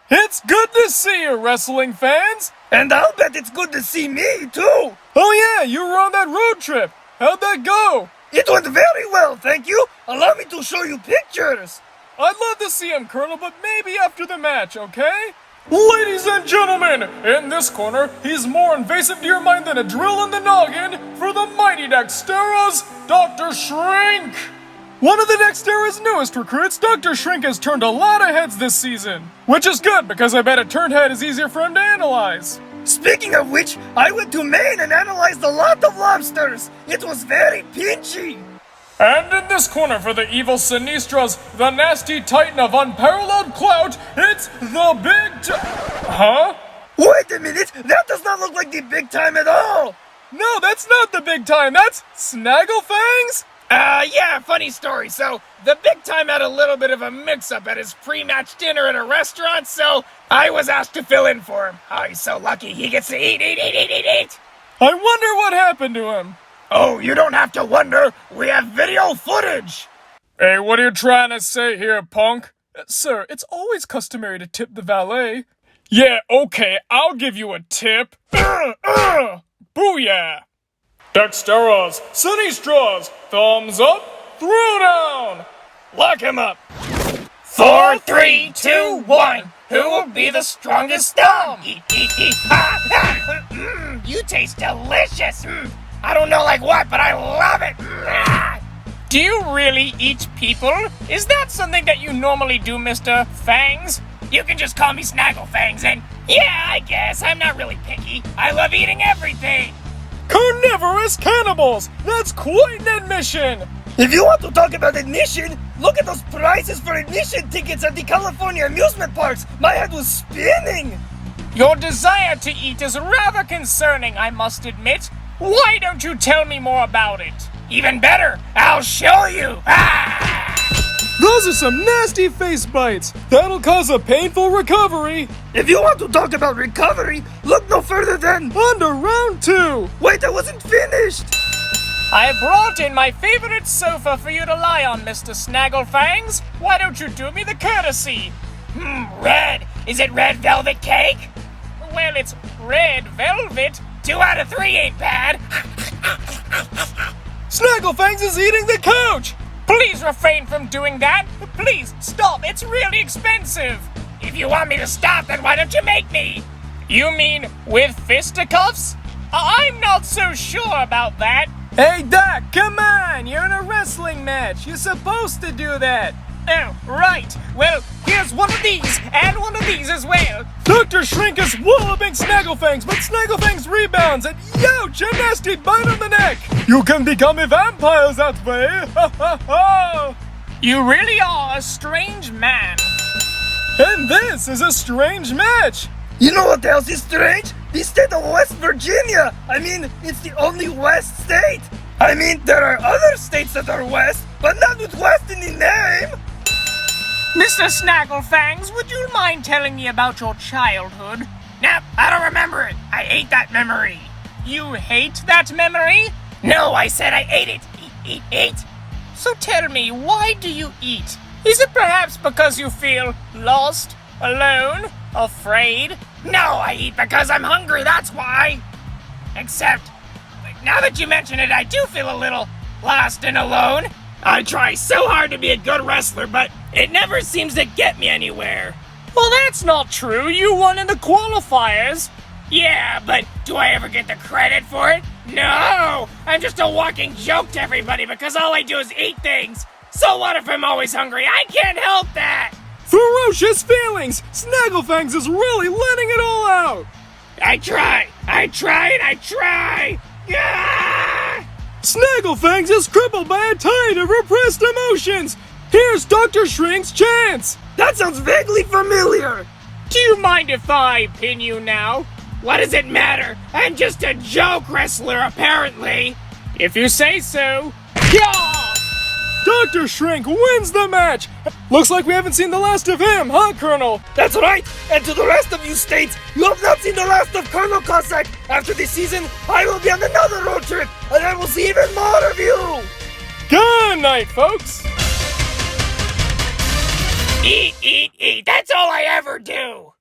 It's good to see you, wrestling fans! And I'll bet it's good to see me, too! Oh yeah, you were on that road trip! How'd that go? It went very well, thank you! Allow me to show you pictures! I'd love to see him, Colonel, but maybe after the match, okay? Ladies and gentlemen, in this corner, he's more invasive to your mind than a drill in the noggin for the mighty Dextera's Dr. Shrink! One of the Dextera's newest recruits, Dr. Shrink has turned a lot of heads this season. Which is good, because I bet a turned head is easier for him to analyze. Speaking of which, I went to Maine and analyzed a lot of lobsters. It was very pinchy. And in this corner for the evil Sinistras, the nasty titan of unparalleled clout, it's the Huh? Wait a minute, that does not look like the big time at all. No, that's not the big time, that's Snagglefangs? Yeah, funny story. So, the big time had a little bit of a mix-up at his pre-match dinner at a restaurant, so I was asked to fill in for him. Oh, he's so lucky. He gets to eat. I wonder what happened to him. Oh, you don't have to wonder. We have video footage. Hey, what are you trying to say here, punk? Sir, it's always customary to tip the valet. Yeah, okay, I'll give you a tip. Booyah! Dexteras, Sinistras, thumbs up, throw down! Lock him up. 4, 3, 2, 1. Who will be the strongest thumb? Eat. You taste delicious. I don't know like what, but I love it. Do you really eat people? Is that something that you normally do, Mr. Fangs? You can just call me Snagglefangs, and yeah, I guess I'm not really picky. I love eating everything. Carnivorous cannibals! That's quite an admission! If you want to talk about admission, look at those prices for admission tickets at the California amusement parks. My head was spinning. Your desire to eat is rather concerning, I must admit. Why don't you tell me more about it? Even better, I'll show you! Those are some nasty face bites! That'll cause a painful recovery! If you want to talk about recovery, look no further than... On to round 2! Wait, I wasn't finished! I brought in my favorite sofa for you to lie on, Mr. Snagglefangs. Why don't you do me the courtesy? Red. Is it red velvet cake? Well, it's red velvet. 2 out of 3 ain't bad. Snagglefangs is eating the couch! Please refrain from doing that. Please, stop. It's really expensive. If you want me to stop, then why don't you make me? You mean with fisticuffs? I'm not so sure about that. Hey, Doc, come on! You're in a wrestling match! You're supposed to do that! Oh, right. Well, here's one of these, and one of these as well. Dr. Shrink is walloping Snagglefangs, but Snagglefangs rebounds and youch, a nasty bite on the neck! You can become a vampire that way! Ha ha ha! You really are a strange man. And this is a strange match! You know what else is strange? The state of West Virginia! I mean, it's the only West state! I mean, there are other states that are West, but not with West in the name! Mr. Snagglefangs, would you mind telling me about your childhood? Nah, I don't remember it. I ate that memory. You hate that memory? No, I said I ate it. Eat. So tell me, why do you eat? Is it perhaps because you feel lost, alone, afraid? No, I eat because I'm hungry, that's why. Except, now that you mention it, I do feel a little lost and alone. I try so hard to be a good wrestler, but it never seems to get me anywhere. Well, that's not true. You won in the qualifiers. Yeah, but do I ever get the credit for it? No! I'm just a walking joke to everybody because all I do is eat things. So what if I'm always hungry? I can't help that! Ferocious feelings! Snagglefangs is really letting it all out! I try! Ah! Snagglefangs is crippled by a tide of repressed emotions! Here's Dr. Shrink's chance! That sounds vaguely familiar! Do you mind if I pin you now? What does it matter? I'm just a joke wrestler, apparently. If you say so. Yeah! Dr. Shrink wins the match! Looks like we haven't seen the last of him, huh, Colonel? That's right! And to the rest of you states, you have not seen the last of Colonel Cossack! After this season, I will be on another road trip, and I will see even more of you! Good night, folks! Eat. That's all I ever do!